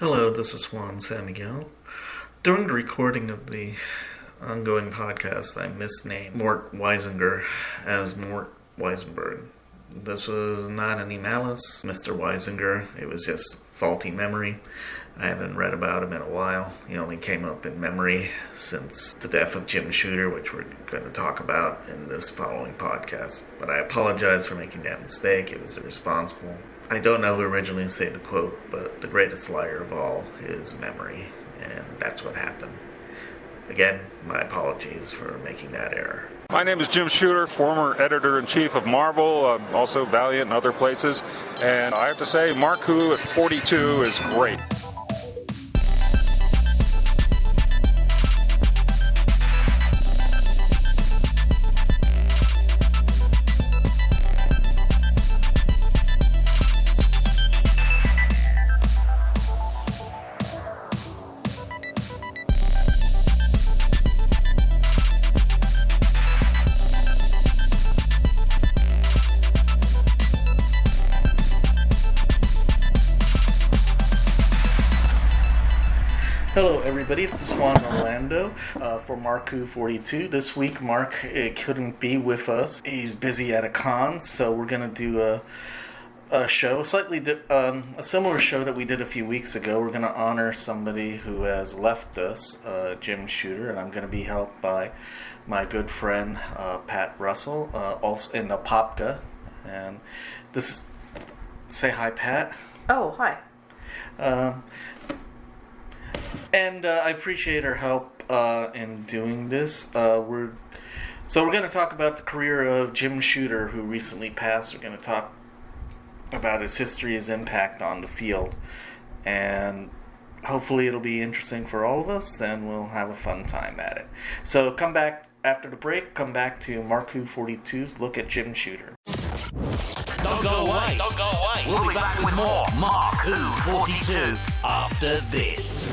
Hello, this is Juan Sanmiguel. During the recording of the ongoing podcast, I misnamed Mort Weisinger as Mort Weisenberg. This was not any malice, Mr. Weisinger. It was just faulty memory. I haven't read about him in a while. He only came up in memory since the death of Jim Shooter, which we're going to talk about in this following podcast. But I apologize for making that mistake. It was irresponsible. I don't know who originally said the quote, but the greatest liar of all is memory, and that's what happened. Again, my apologies for making that error. My name is Jim Shooter, former editor-in-chief of Marvel, also Valiant and other places, and I have to say, Mark Who at 42 is great. Hello everybody, this is Juan Orlando for Mark Who 42. This week Mark couldn't be with us. He's busy at a con, so we're going to do a show, a similar show that we did a few weeks ago. We're going to honor somebody who has left us, Jim Shooter, and I'm going to be helped by my good friend Pat Russell, also in Apopka. And say hi, Pat. Oh, hi. And I appreciate her help in doing this. We're going to talk about the career of Jim Shooter, who recently passed. We're going to talk about his history, his impact on the field, and hopefully it'll be interesting for all of us, and we'll have a fun time at it. So come back after the break. Come back to Mark Who 42's Look at Jim Shooter. Don't go away. Don't go away. We'll be back with more Mark Who 42 after this.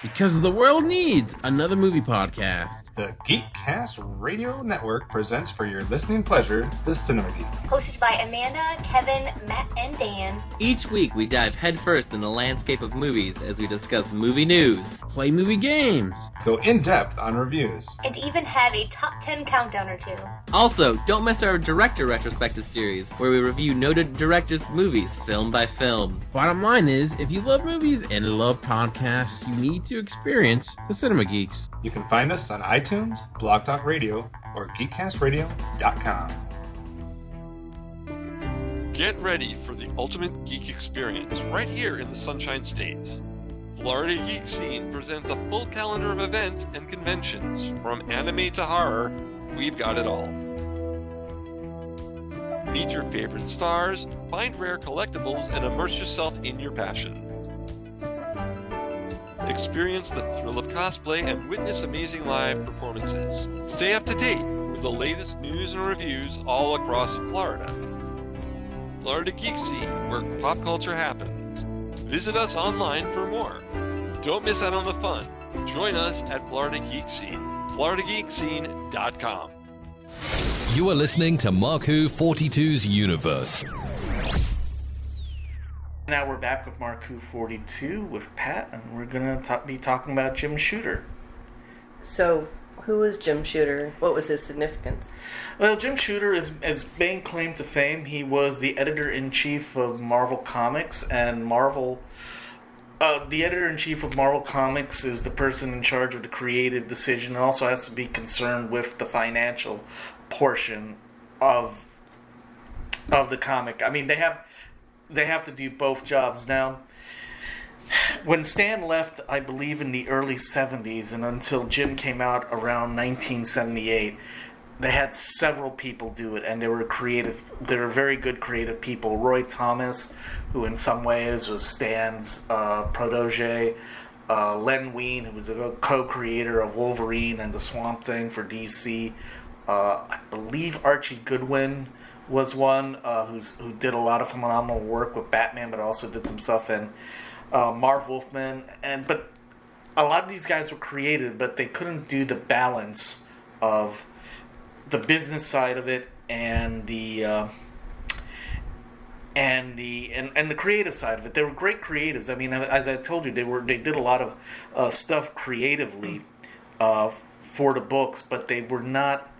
Because the world needs another movie podcast. The Geekcast Radio Network presents for your listening pleasure the Cinema Geek. Hosted by Amanda, Kevin, Matt, and Dan. Each week we dive headfirst in the landscape of movies as we discuss movie news, play movie games, go in-depth on reviews, and even have a top 10 countdown or two. Also, don't miss our director retrospective series, where we review noted directors' movies film by film. Bottom line is, if you love movies and love podcasts, you need to experience the Cinema Geeks. You can find us on iTunes, Blog Talk Radio, or GeekCastRadio.com. Get ready for the ultimate geek experience right here in the Sunshine State. Florida Geek Scene presents a full calendar of events and conventions. From anime to horror, we've got it all. Meet your favorite stars, find rare collectibles, and immerse yourself in your passion. Experience the thrill of cosplay and witness amazing live performances. Stay up to date with the latest news and reviews all across Florida. Florida Geek Scene, where pop culture happens. Visit us online for more. Don't miss out on the fun. Join us at Florida Geek Scene. FloridaGeekScene.com. You are listening to Mark Who 42's Universe. Now we're back with Mark Who 42 with Pat, and we're going to be talking about Jim Shooter. So, who was Jim Shooter? What was his significance? Well, Jim Shooter is being claimed to fame. He was the editor-in-chief of Marvel Comics, and the editor-in-chief of Marvel Comics is the person in charge of the creative decision, and also has to be concerned with the financial portion of the comic. I mean, they have to do both jobs. Now, when Stan left, I believe in the early 70s, and until Jim came out around 1978, they had several people do it, and they were very good creative people. Roy Thomas, who in some ways was Stan's protege, Len Wein, who was a co-creator of Wolverine and the Swamp Thing for DC, I believe Archie Goodwin was one who did a lot of phenomenal work with Batman, but also did some stuff in Marv Wolfman. But a lot of these guys were creative, but they couldn't do the balance of the business side of it and the the creative side of it. They were great creatives. I mean, as I told you, they did a lot of stuff creatively for the books, but they were not.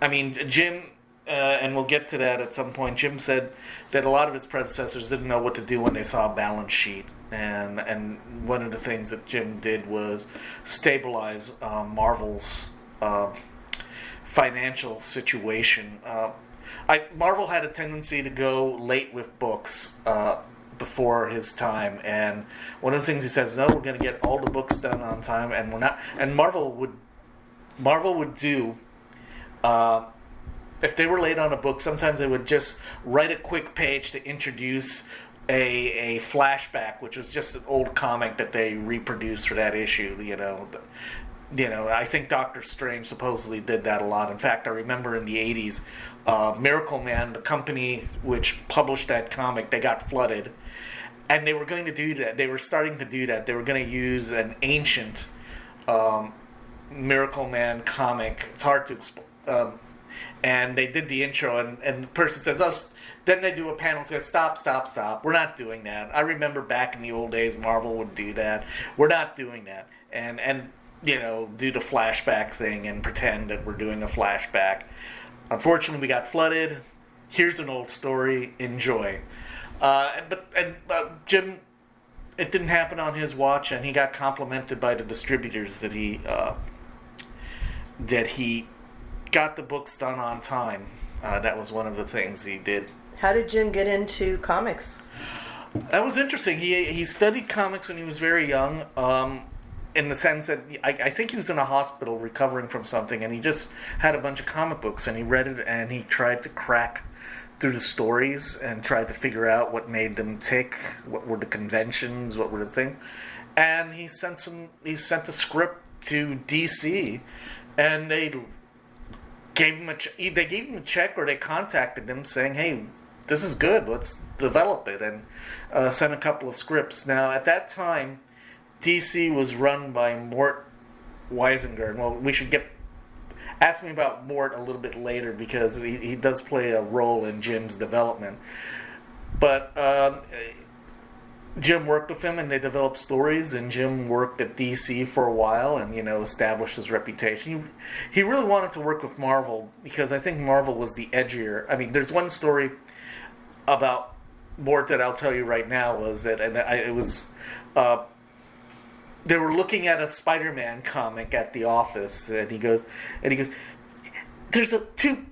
I mean, Jim, and we'll get to that at some point. Jim said that a lot of his predecessors didn't know what to do when they saw a balance sheet, and one of the things that Jim did was stabilize Marvel's financial situation. Marvel had a tendency to go late with books before his time, and one of the things he says, no, we're going to get all the books done on time, and we're not. And Marvel would do, if they were late on a book, sometimes they would just write a quick page to introduce a flashback, which was just an old comic that they reproduced for that issue. I think Doctor Strange supposedly did that a lot. In fact, I remember in the 80s, Miracle Man, the company which published that comic, they got flooded. And they were going to do that. They were starting to do that. They were going to use an ancient Miracle Man comic. It's hard to explain. And they did the intro, and the person says, then they do a panel and says, stop. We're not doing that. I remember back in the old days, Marvel would do that. We're not doing that. And do the flashback thing and pretend that we're doing a flashback. Unfortunately, we got flooded. Here's an old story. Enjoy. Jim, it didn't happen on his watch, and he got complimented by the distributors that he got the books done on time. That was one of the things he did. How did Jim get into comics? That was interesting. He studied comics when he was very young. In the sense that I think he was in a hospital recovering from something, and he just had a bunch of comic books, and he read it, and he tried to crack through the stories and tried to figure out what made them tick, what were the conventions, what were the things. And he sent a script to DC, and they gave him a check, or they contacted him saying, "Hey, this is good. Let's develop it," and sent a couple of scripts. Now, at that time, DC was run by Mort Weisinger. Well, we should ask me about Mort a little bit later, because he does play a role in Jim's development. But Jim worked with him, and they developed stories, and Jim worked at DC for a while and, established his reputation. He really wanted to work with Marvel, because I think Marvel was the edgier. I mean, there's one story about Mort that I'll tell you right now, was that, they were looking at a Spider-Man comic at the office, and he goes, there's two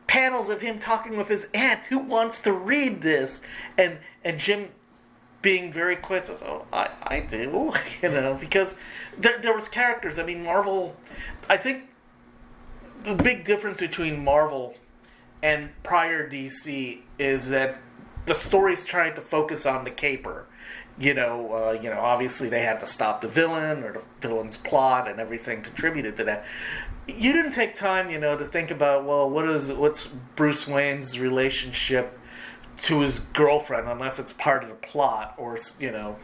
panels of him talking with his aunt. Who wants to read this? And Jim, being very quick, says, "Oh, I do," because there was characters. I mean, Marvel. I think the big difference between Marvel and prior DC is that the stories tried to focus on the caper. Obviously they had to stop the villain or the villain's plot, and everything contributed to that. You didn't take time, to think about, well, what's Bruce Wayne's relationship to his girlfriend, unless it's part of the plot, or, same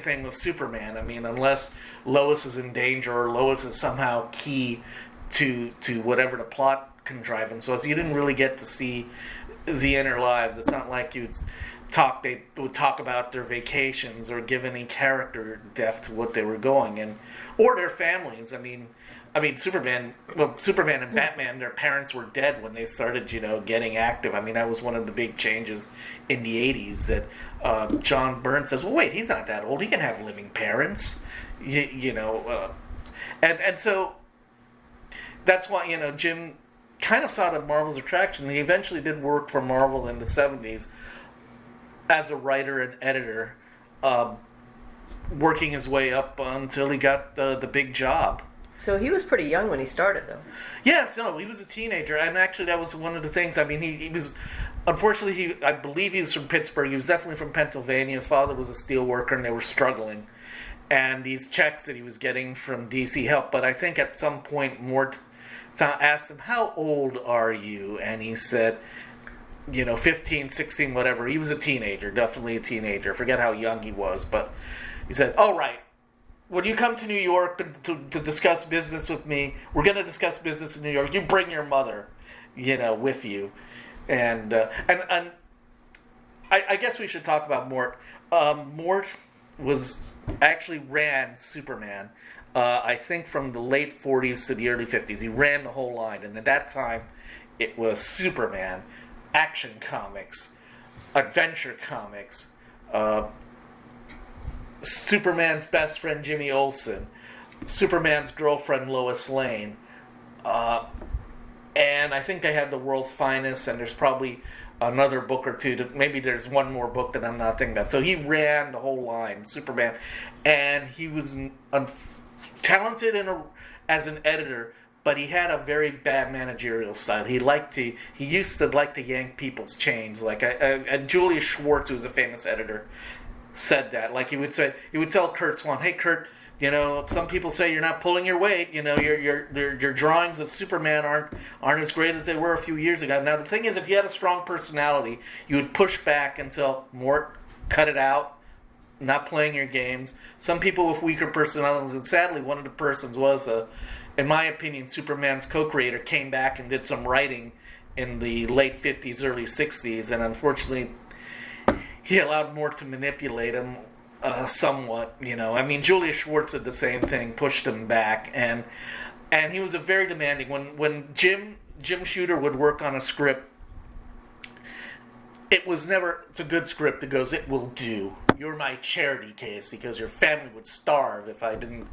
thing with Superman. I mean, unless Lois is in danger, or Lois is somehow key to whatever the plot contrivance was, you didn't really get to see the inner lives. It's not like they would talk about their vacations or give any character depth to what they were going, or their families. I mean, Superman and Batman, their parents were dead when they started, getting active. I mean, that was one of the big changes in the 80s, that John Byrne says, well, wait, he's not that old. He can have living parents, and so that's why, Jim kind of saw that Marvel's attraction. He eventually did work for Marvel in the 70s as a writer and editor, working his way up until he got the big job. So he was pretty young when he started, though. Yes, no, he was a teenager, and actually that was one of the things. I mean, he was, unfortunately, I believe he was from Pittsburgh. He was definitely from Pennsylvania. His father was a steel worker, and they were struggling. And these checks that he was getting from DC helped, but I think at some point Mort asked him, "How old are you?" And he said, 15, 16, whatever. He was a teenager, definitely a teenager. I forget how young he was, but he said, "All right, when you come to New York to discuss business with me, we're going to discuss business in New York. You bring your mother, with you." And I guess we should talk about Mort. Mort actually ran Superman. I think from the late 40s to the early 50s. He ran the whole line, and at that time, it was Superman, Action Comics, Adventure Comics, Superman's best friend Jimmy Olsen, Superman's girlfriend Lois Lane, and I think they had The World's Finest, and there's probably another book or two. Maybe there's one more book that I'm not thinking about. So he ran the whole line, Superman, and he was talented as an editor, but he had a very bad managerial style. He used to like to yank people's chains. Like Julius Schwartz, who was a famous editor, said that. Like he would tell Kurt Swan, "Hey Kurt, some people say you're not pulling your weight. Your drawings of Superman aren't as great as they were a few years ago." Now the thing is, if you had a strong personality, you would push back until Mort cut it out, not playing your games. Some people with weaker personalities, and sadly, one of the persons was, in my opinion, Superman's co-creator, came back and did some writing in the late 50s, early 60s, and unfortunately, he allowed Mort to manipulate him somewhat. I mean, Julius Schwartz did the same thing, pushed him back, and he was a very demanding. When Jim Shooter would work on a script, it's a good script that goes, "It will do. You're my charity case because your family would starve if I didn't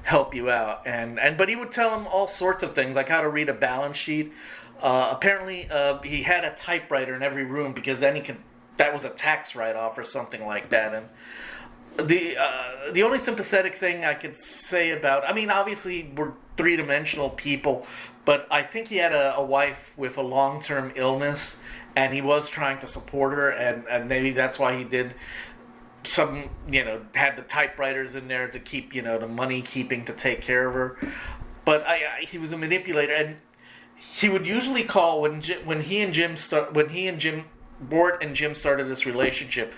help you out." But he would tell him all sorts of things, like how to read a balance sheet. Apparently, he had a typewriter in every room because then that was a tax write-off or something like that. And the only sympathetic thing I could say about, I mean, obviously we're three-dimensional people, but I think he had a wife with a long-term illness, and he was trying to support her, and maybe that's why he did some, had the typewriters in there to keep, the money keeping to take care of her. But he was a manipulator, and he would usually call when Mort and Jim started this relationship.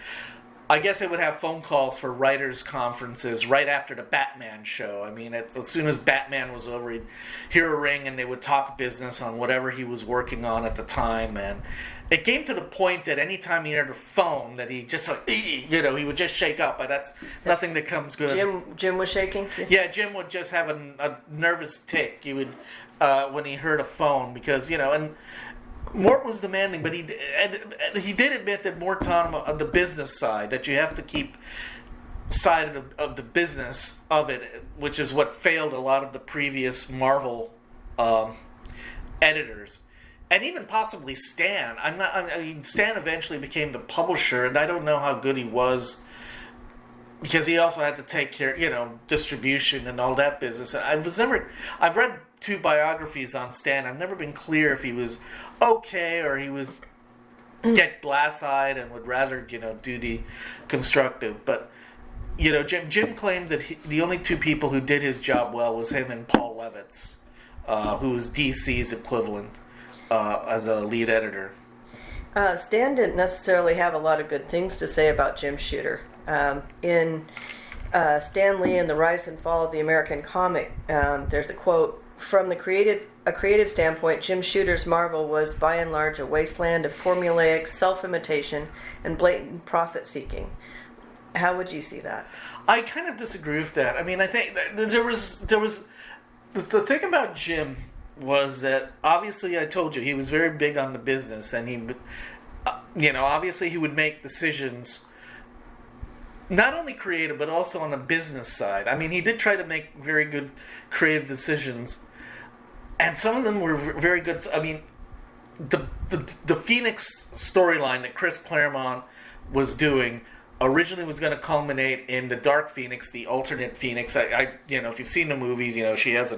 I guess they would have phone calls for writers' conferences right after the Batman show. I mean, as soon as Batman was over, he'd hear a ring and they would talk business on whatever he was working on at the time. And it came to the point that anytime he heard a phone, that he just he would just shake up. But that's nothing that comes good. Jim was shaking? Yeah, Jim would just have a nervous tick. He would when he heard a phone because, and Mort was demanding, but he did admit that Mort taught him on the business side, that you have to keep side of the business of it, which is what failed a lot of the previous Marvel editors, and even possibly Stan. Stan eventually became the publisher, and I don't know how good he was because he also had to take care, distribution and all that business. I've read 2 biographies on Stan. I've never been clear if he was okay or he was get glass-eyed and would rather, do the constructive. But, Jim claimed that the only 2 people who did his job well was him and Paul Levitz, who was DC's equivalent as a lead editor. Stan didn't necessarily have a lot of good things to say about Jim Shooter. In Stan Lee and the Rise and Fall of the American Comic, there's a quote, "From a creative standpoint, Jim Shooter's Marvel was by and large a wasteland of formulaic self-imitation and blatant profit-seeking." How would you see that? I kind of disagree with that. I mean, I think there was the thing about Jim was that obviously I told you he was very big on the business, and he, obviously he would make decisions. Not only creative, but also on the business side. I mean, he did try to make very good creative decisions, and some of them were very good. I mean, the Phoenix storyline that Chris Claremont was doing originally was going to culminate in the Dark Phoenix, the alternate Phoenix. If you've seen the movie, she has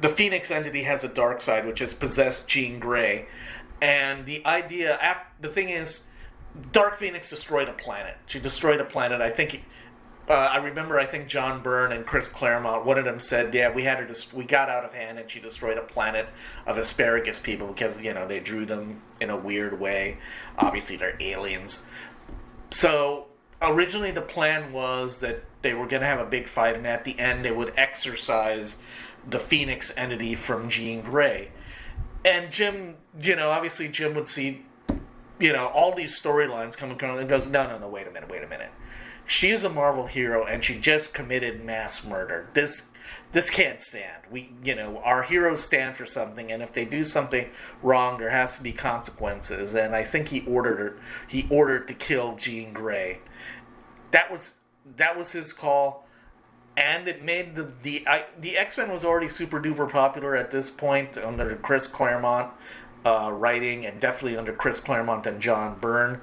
the Phoenix entity has a dark side, which has possessed Jean Grey, and the thing is, Dark Phoenix destroyed a planet. She destroyed a planet. I think, I remember John Byrne and Chris Claremont, one of them said, yeah, we got out of hand and she destroyed a planet of asparagus people because, they drew them in a weird way. Obviously, they're aliens. So, originally the plan was that they were going to have a big fight, and at the end they would exorcise the Phoenix entity from Jean Grey. And Jim, obviously Jim would see, all these storylines coming and goes, no, wait a minute. She is a Marvel hero, and she just committed mass murder. This can't stand. Our heroes stand for something, and if they do something wrong, there has to be consequences. And I think he ordered to kill Jean Grey. That was his call, and it made the X-Men was already super duper popular at this point under Chris Claremont writing, and definitely under Chris Claremont and John Byrne.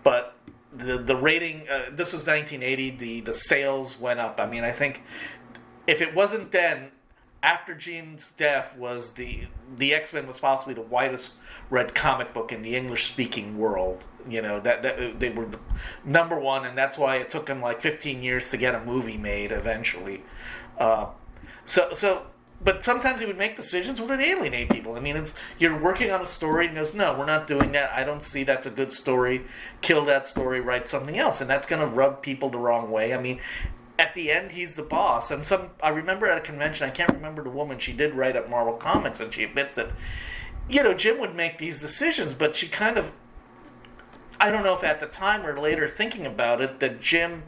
But the rating, this was 1980. The sales went up. I mean, I think if it wasn't then, after Jean's death, was the X-Men was possibly the widest read comic book in the English-speaking world. That they were number one, and that's why it took them like 15 years to get a movie made eventually. But sometimes he would make decisions that would alienate people. I mean, you're working on a story and goes, no, we're not doing that. I don't see that's a good story. Kill that story, write something else, and that's going to rub people the wrong way. I mean, at the end, he's the boss. And I remember at a convention, I can't remember the woman, she did write at Marvel Comics, and she admits that, Jim would make these decisions, but she kind of, I don't know if at the time or later thinking about it, that Jim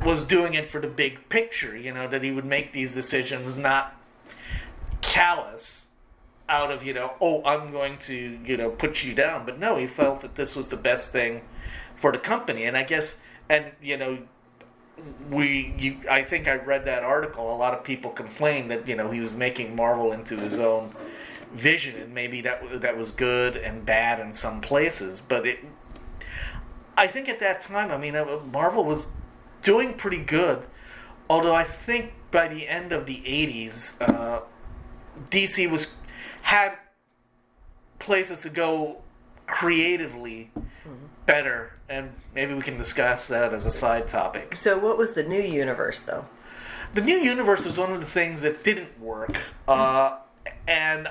was doing it for the big picture, that he would make these decisions not callous out of, I'm going to, put you down. But no, he felt that this was the best thing for the company. And I guess, I think I read that article. A lot of people complained that he was making Marvel into his own vision, and maybe that was good and bad in some places. But I think at that time, Marvel was doing pretty good. Although I think by the end of the 80s, DC had places to go creatively better, and maybe we can discuss that as a side topic. So what was the new universe, though? The new universe was one of the things that didn't work, and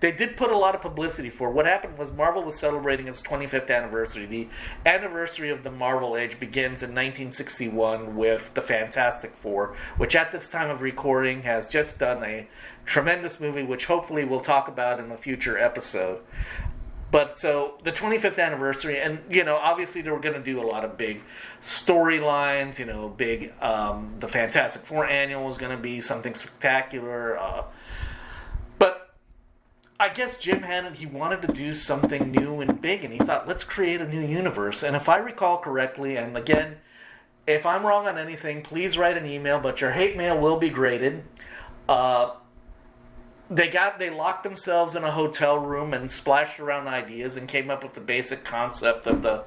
they did put a lot of publicity for. What happened was Marvel was celebrating its 25th anniversary. The anniversary of the Marvel Age begins in 1961 with the Fantastic Four, which at this time of recording has just done a tremendous movie, which hopefully we'll talk about in a future episode. But so the 25th anniversary, and obviously they were going to do a lot of big storylines. The Fantastic Four annual was going to be something spectacular. But I guess Jim Hannon, he wanted to do something new and big, and he thought, let's create a new universe. And if I recall correctly, and again, if I'm wrong on anything, please write an email, but your hate mail will be graded. They locked themselves in a hotel room and splashed around ideas and came up with the basic concept of the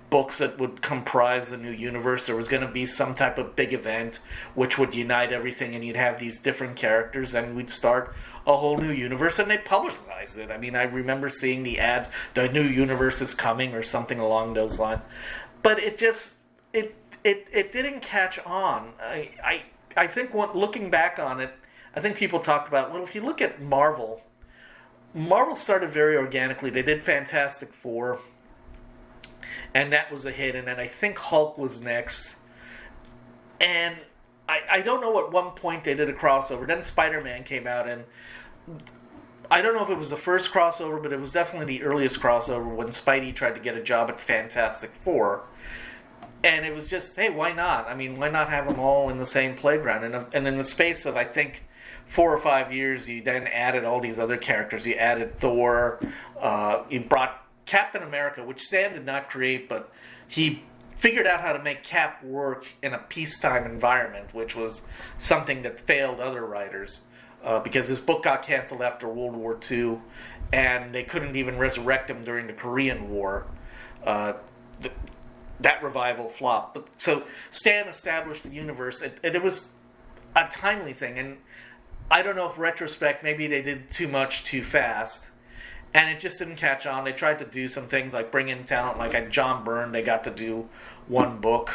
books that would comprise the new universe. There was going to be some type of big event which would unite everything, and you'd have these different characters, and we'd start a whole new universe, and they publicized it. I mean, I remember seeing the ads, the new universe is coming, or something along those lines. But it didn't catch on. I think looking back on it, I think people talked about, well, if you look at Marvel started very organically. They did Fantastic Four, and that was a hit. And then I think Hulk was next. And I don't know at one point they did a crossover. Then Spider-Man came out, and I don't know if it was the first crossover, but it was definitely the earliest crossover when Spidey tried to get a job at Fantastic Four. And it was just, hey, why not? I mean, why not have them all in the same playground? And in the space of, I think, 4 or 5 years, you then added all these other characters. You added Thor. You brought Captain America, which Stan did not create, but he figured out how to make Cap work in a peacetime environment, which was something that failed other writers. Because his book got canceled after World War II, and they couldn't even resurrect him during the Korean War. That revival flopped. But, so Stan established the universe, and it was a timely thing. And I don't know if retrospect, maybe they did too much too fast, and it just didn't catch on. They tried to do some things like bring in talent, like John Byrne. They got to do one book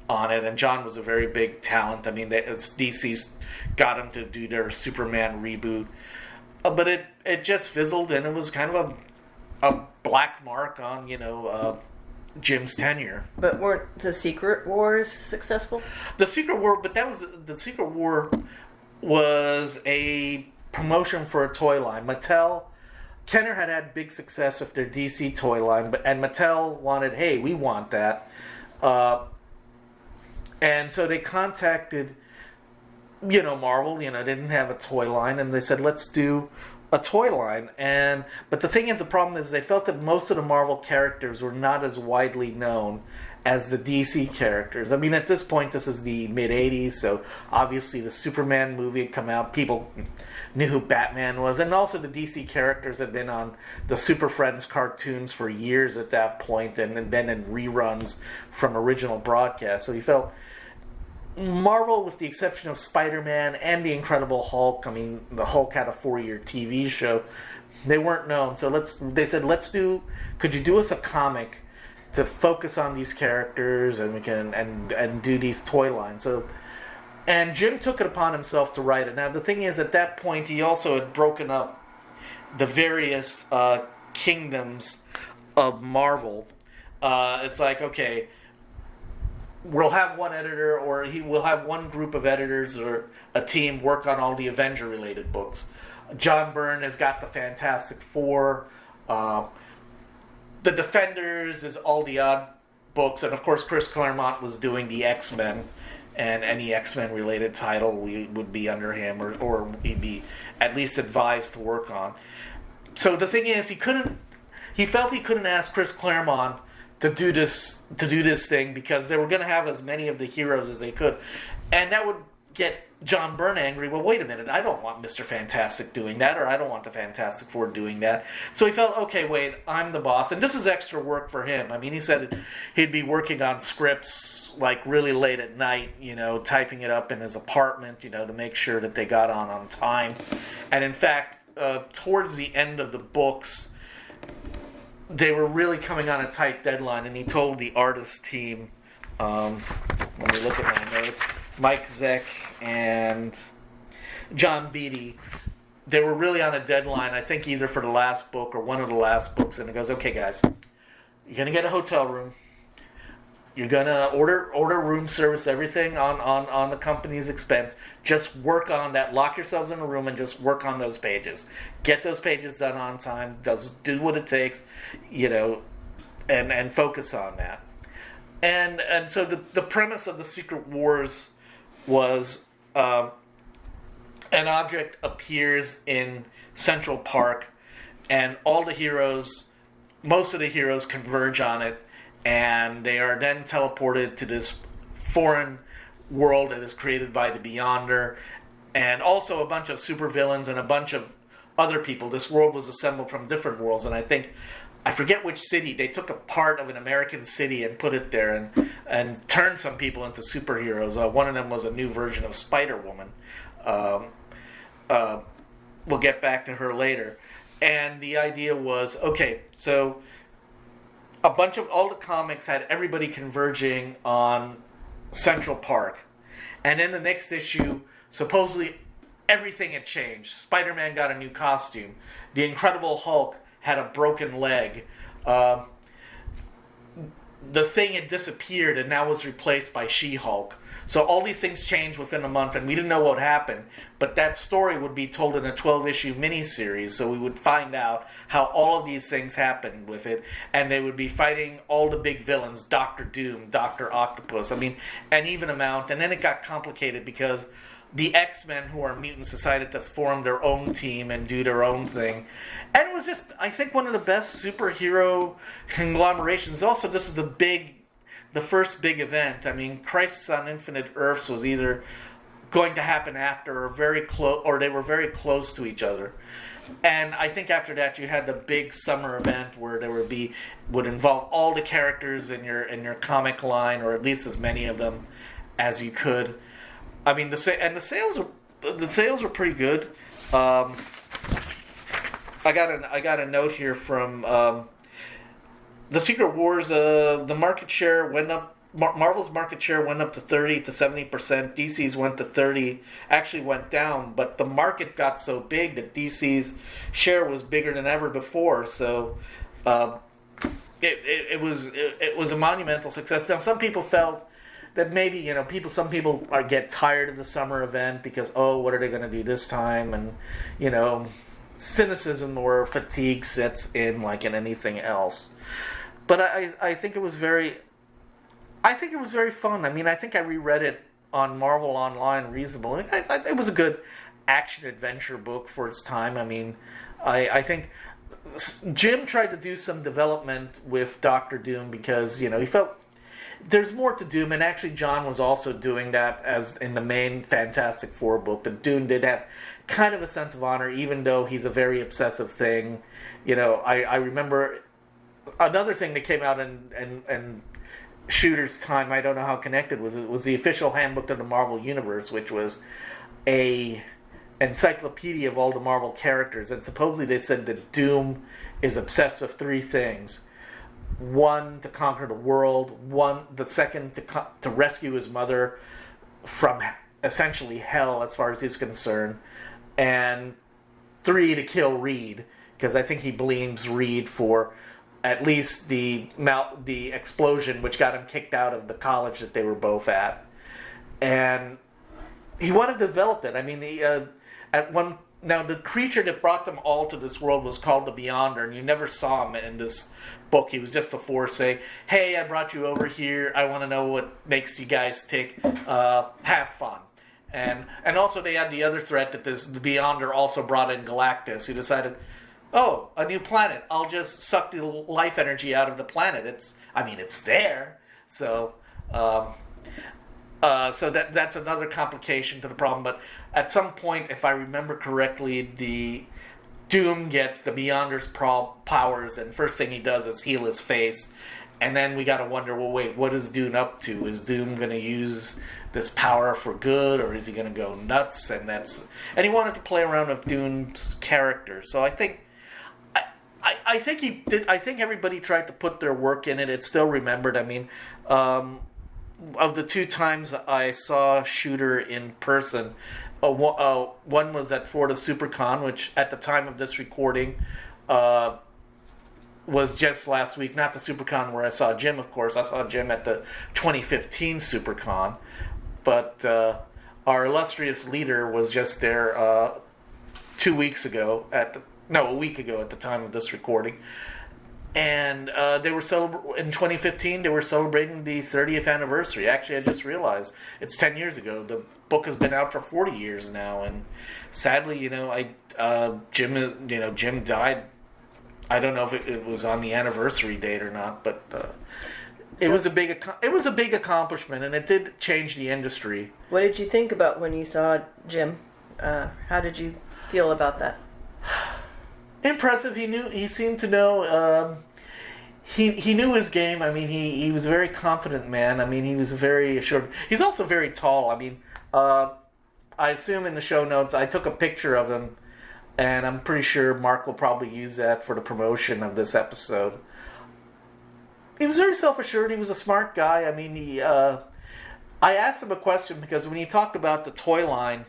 on it, and John was a very big talent. I mean, DC's got him to do their Superman reboot, but it just fizzled, and it was kind of a black mark on Jim's tenure. But weren't the Secret Wars successful? The Secret War, but the Secret War was a promotion for a toy line. Mattel Kenner had big success with their DC toy line, and Mattel wanted, hey, we want that. And so they contacted, Marvel, didn't have a toy line, and they said, let's do a toy line. But the thing is, the problem is they felt that most of the Marvel characters were not as widely known as the DC characters. I mean, at this point, this is the mid-'80s, so obviously the Superman movie had come out. People knew who Batman was, and also the DC characters had been on the Super Friends cartoons for years at that point, and then in reruns from original broadcasts. So he felt Marvel, with the exception of Spider-Man and the Incredible Hulk, I mean, the Hulk had a 4-year TV show, they weren't known. So they said, could you do us a comic to focus on these characters, and we can and do these toy lines. And Jim took it upon himself to write it. Now the thing is, at that point, he also had broken up the various kingdoms of Marvel. It's like, okay, we'll have one editor, or he will have one group of editors or a team work on all the Avenger-related books. John Byrne has got the Fantastic Four. The Defenders is all the odd books, and of course Chris Claremont was doing the X-Men, and any X-Men related title would be under him, or he'd be at least advised to work on. So the thing is, he felt he couldn't ask Chris Claremont to do this thing, because they were going to have as many of the heroes as they could, and that would get John Byrne angry. Well, wait a minute, I don't want Mr. Fantastic doing that, or I don't want the Fantastic Four doing that. So he felt, okay, wait, I'm the boss, and this is extra work for him. I mean, he said he'd be working on scripts like really late at night, typing it up in his apartment, to make sure that they got on time. And in fact, towards the end of the books, they were really coming on a tight deadline, and he told the artist team, let me look at my notes, Mike Zeck and John Beatty, they were really on a deadline, I think either for the last book or one of the last books, and he goes, okay guys, you're going to get a hotel room, you're going to order room service, everything on the company's expense, just work on that, lock yourselves in a room and just work on those pages, get those pages done on time, do what it takes, and focus on that. And so the premise of the Secret Wars was an object appears in Central Park, and most of the heroes converge on it, and they are then teleported to this foreign world that is created by the Beyonder, and also a bunch of supervillains and a bunch of other people. This world was assembled from different worlds, and I forget which city. They took a part of an American city and put it there and turned some people into superheroes. One of them was a new version of Spider-Woman. We'll get back to her later. And the idea was, okay, so all the comics had everybody converging on Central Park. And in the next issue, supposedly everything had changed. Spider-Man got a new costume. The Incredible Hulk had a broken leg. The Thing had disappeared and now was replaced by She-Hulk. So all these things changed within a month, and we didn't know what happened. But that story would be told in a 12-issue miniseries, so we would find out how all of these things happened with it, and they would be fighting all the big villains, Doctor Doom, Doctor Octopus, an even amount. And then it got complicated because the X-Men, who are mutants, decided to form their own team and do their own thing. And it was just, I think, one of the best superhero conglomerations. Also, this is the first big event. I mean, Crisis on Infinite Earths was either going to happen after or very close, or they were very close to each other. And I think after that you had the big summer event where there would involve all the characters in your comic line, or at least as many of them as you could. I mean, the sales were pretty good. I got a note here from the Secret Wars. The market share went up. Marvel's market share went up to 30 to 70%. DC's went to 30. Actually went down, but the market got so big that DC's share was bigger than ever before. So it was a monumental success. Now, some people felt that maybe, some people get tired of the summer event because, what are they going to do this time? And, cynicism or fatigue sets in like in anything else. But I think it was very fun. I mean, I think I reread it on Marvel Online reasonably. It was a good action adventure book for its time. I mean, I think Jim tried to do some development with Doctor Doom because, he felt there's more to Doom, and actually John was also doing that as in the main Fantastic Four book, but Doom did have kind of a sense of honor, even though he's a very obsessive thing. I remember another thing that came out in Shooter's time, I don't know how connected was the official handbook of the Marvel Universe, which was a encyclopedia of all the Marvel characters, and supposedly they said that Doom is obsessed with three things. One, to conquer the world. The second, to rescue his mother from essentially hell as far as he's concerned. And 3, to kill Reed, because I think he blames Reed for at least the explosion which got him kicked out of the college that they were both at. And he wanted to develop it. I mean, now the creature that brought them all to this world was called the Beyonder, and you never saw him in this book. He was just a force saying, "Hey, I brought you over here. I want to know what makes you guys tick. Have fun." And also they had the other threat that the Beyonder also brought in Galactus, who decided, "Oh, a new planet. I'll just suck the life energy out of the planet. It's there." So, so that's another complication to the problem. But at some point, if I remember correctly, the Doom gets the Beyonder's powers, and first thing he does is heal his face. And then we got to wonder, well, wait, what is Doom up to? Is Doom going to use this power for good, or is he going to go nuts? And he wanted to play around with Doom's character. So I think he did. I think everybody tried to put their work in it. It's still remembered. I mean, of the 2 times I saw Shooter in person, one was at Florida SuperCon, which at the time of this recording was just last week. Not the SuperCon where I saw Jim, of course. I saw Jim at the 2015 SuperCon. But our illustrious leader was just there 2 weeks ago a week ago at the time of this recording. And they were in 2015. They were celebrating the 30th anniversary. Actually, I just realized it's 10 years ago. The book has been out for 40 years now, and sadly, Jim died. I don't know if it was on the anniversary date or not, but it was a big accomplishment, and it did change the industry. What did you think about when you saw Jim? How did you feel about that? Impressive. He seemed to know. He knew his game. I mean, he was a very confident man. I mean, he was very assured. He's also very tall. I mean, I assume in the show notes I took a picture of him, and I'm pretty sure Mark will probably use that for the promotion of this episode. He was very self-assured. He was a smart guy. I mean, I asked him a question because when he talked about the toy line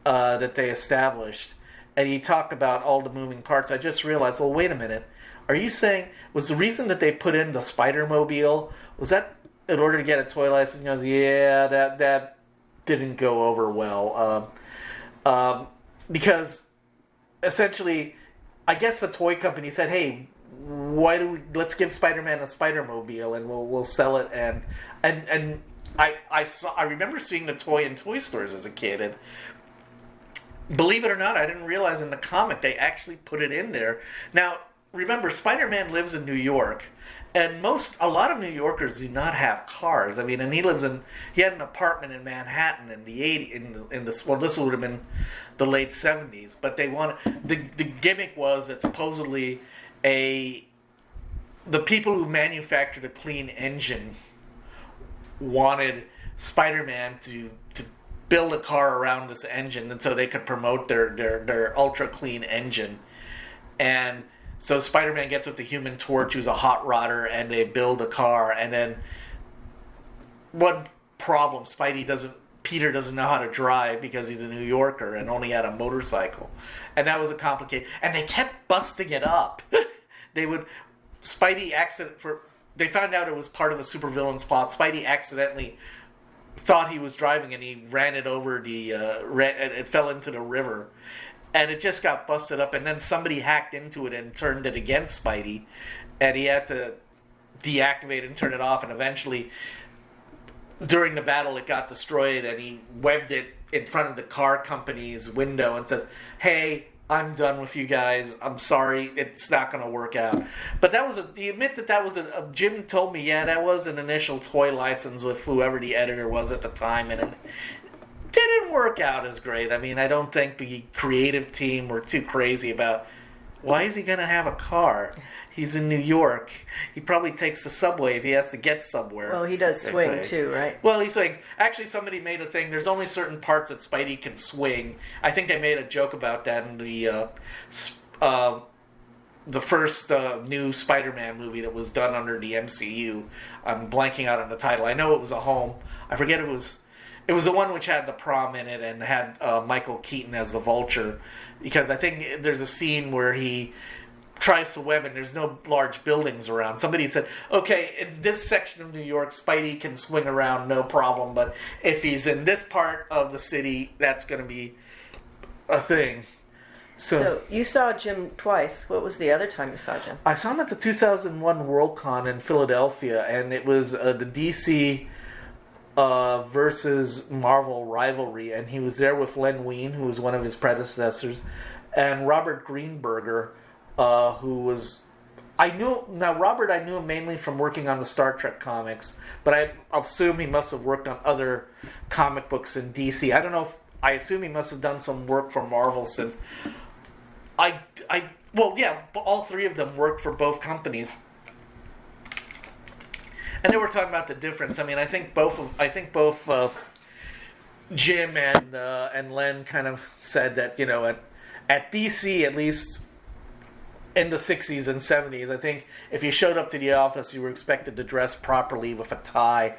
that they established, and he talked about all the moving parts, I just realized, well, wait a minute. Are you saying, was the reason that they put in the Spider-Mobile, was that in order to get a toy license? He goes, yeah, that didn't go over well. Because, essentially, I guess the toy company said, hey, let's give Spider-Man a Spider-Mobile and we'll sell it. And I remember seeing the toy in toy stores as a kid, and believe it or not, I didn't realize in the comic they actually put it in there. Now, remember, Spider-Man lives in New York, and a lot of New Yorkers do not have cars. I mean, and he had an apartment in Manhattan in the 80s. Well, this would have been the late 70s, but the gimmick was that supposedly the people who manufactured a clean engine wanted Spider-Man to build a car around this engine, and so they could promote their ultra clean engine. And so Spider-Man gets with the Human Torch, who's a hot rodder, and they build a car. And then one problem, Peter doesn't know how to drive because he's a New Yorker and only had a motorcycle, and that was a complicated. And they kept busting it up. They found out it was part of the supervillain's plot. Spidey accidentally thought he was driving, and he ran it over it fell into the river. and it just got busted up, and then somebody hacked into it and turned it against Spidey, and he had to deactivate it and turn it off, and eventually, during the battle, it got destroyed, and he webbed it in front of the car company's window and says, "Hey, I'm done with you guys. I'm sorry, it's not going to work out." But that was you admit that was Jim told me, yeah, that was an initial toy license with whoever the editor was at the time, and it didn't work out as great. I mean, I don't think the creative team were too crazy about, why is he going to have a car? He's in New York. He probably takes the subway if he has to get somewhere. Well, he does swing too, right? Well, he swings. Actually, somebody made a thing. There's only certain parts that Spidey can swing. I think they made a joke about that in the first new Spider-Man movie that was done under the MCU. I'm blanking out on the title. I know it was a home. I forget if it was. It was the one which had the prom in it and had Michael Keaton as the Vulture, because I think there's a scene where he tries to web and there's no large buildings around. Somebody said, okay, in this section of New York, Spidey can swing around no problem, but if he's in this part of the city, that's going to be a thing. So you saw Jim twice. What was the other time you saw Jim? I saw him at the 2001 WorldCon in Philadelphia, and it was the DC versus Marvel rivalry, and he was there with Len Wein, who was one of his predecessors, and Robert Greenberger, who was... I knew him mainly from working on the Star Trek comics, but I assume he must have worked on other comic books in DC. I don't know if... I assume he must have done some work for Marvel since... Well, yeah, all three of them worked for both companies. And they were talking about the difference. I mean, I think both Jim and Len kind of said that, you know, at DC, at least in the 60s and 70s, I think if you showed up to the office, you were expected to dress properly with a tie.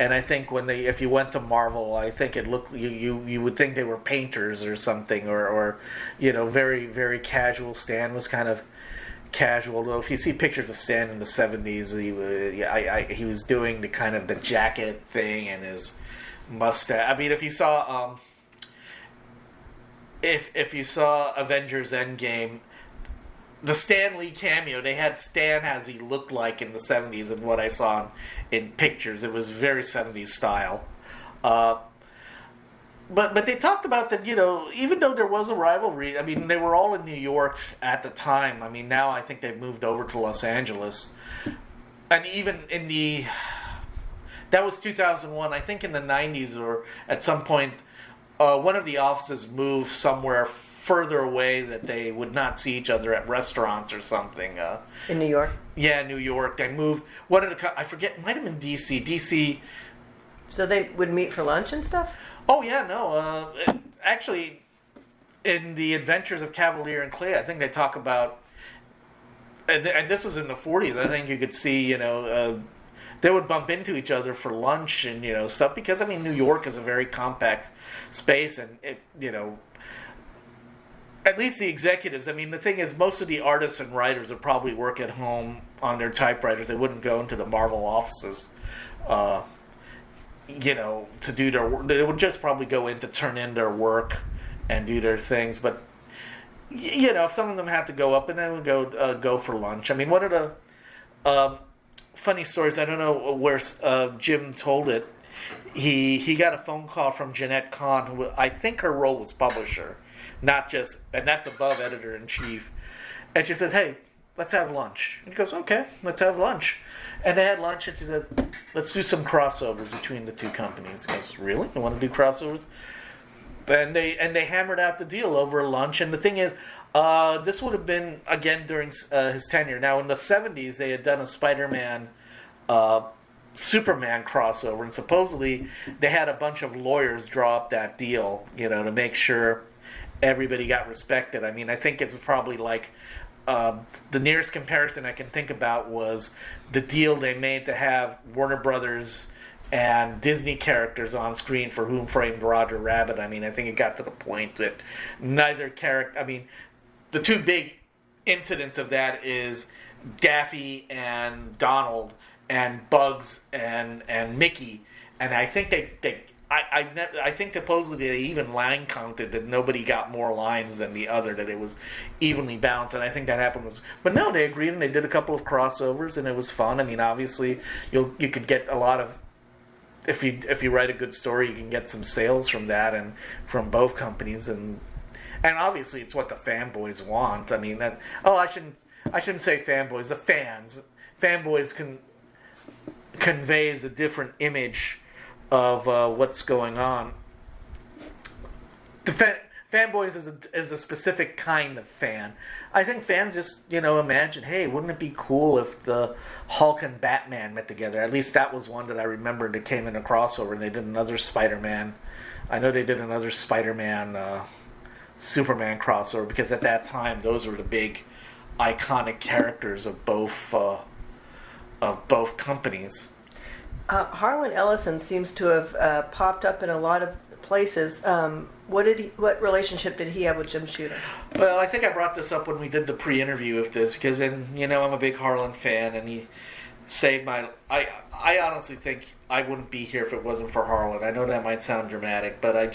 And I think if you went to Marvel, I think it looked you would think they were painters or something, or you know, very, very casual. Stan was kind of casual, though. If you see pictures of Stan in the 70s, he was doing the kind of the jacket thing and his mustache. I mean, if you saw if you saw Avengers Endgame, the Stan Lee cameo, they had Stan as he looked like in the 70s, and what I saw in pictures, it was very 70s style. But they talked about that, you know, even though there was a rivalry, I mean, they were all in New York at the time. I mean, now I think they've moved over to Los Angeles. And even that was 2001, I think in the 90s or at some point, one of the offices moved somewhere further away that they would not see each other at restaurants or something. In New York? Yeah, New York. They moved, I forget, it might have been DC. So they would meet for lunch and stuff? Oh, yeah, no. Actually, in The Adventures of Cavalier and Clay, I think they talk about, and this was in the 40s, I think you could see, you know, they would bump into each other for lunch and, you know, stuff, because, I mean, New York is a very compact space, and, you know, at least the executives, I mean, the thing is, most of the artists and writers would probably work at home on their typewriters. They wouldn't go into the Marvel offices, you know, to do their work. They would just probably go in to turn in their work and do their things. But, you know, if some of them had to go up, and then would go for lunch. I mean, one of the funny stories, I don't know where Jim told it, he got a phone call from Jeanette Kahn, who I think her role was publisher. Not just, and that's above editor-in-chief. And she says, hey, let's have lunch. And he goes, okay, let's have lunch. And they had lunch, and she says, let's do some crossovers between the two companies. He goes, really? You want to do crossovers? And they hammered out the deal over lunch. And the thing is, this would have been, again, during his tenure. Now, in the 70s, they had done a Spider-Man Superman crossover, and supposedly they had a bunch of lawyers draw up that deal, you know, to make sure everybody got respected. I mean, I think it's probably like the nearest comparison I can think about was the deal they made to have Warner Brothers and Disney characters on screen for Who Framed Roger Rabbit. I mean, I think it got to the point that neither character... I mean, the two big incidents of that is Daffy and Donald and Bugs and Mickey. And I think they I think supposedly they even line counted that nobody got more lines than the other, that it was evenly balanced, and I think that happened but no, they agreed and they did a couple of crossovers and it was fun. I mean, obviously you could get a lot of, if you write a good story, you can get some sales from that and from both companies, and obviously it's what the fanboys want. I mean, I shouldn't say fanboys, the fans. Fanboys conveys a different image of what's going on. The fanboys is a specific kind of fan. I think fans just, imagine, hey, wouldn't it be cool if the Hulk and Batman met together? At least that was one that I remembered that came in a crossover, and they did another Spider-Man. I know they did another Spider-Man Superman crossover, because at that time those were the big iconic characters of both companies. Harlan Ellison seems to have popped up in a lot of places. What relationship did he have with Jim Shooter? Well, I think I brought this up when we did the pre-interview of this, because I'm a big Harlan fan, and he saved my. I honestly think I wouldn't be here if it wasn't for Harlan. I know that might sound dramatic, but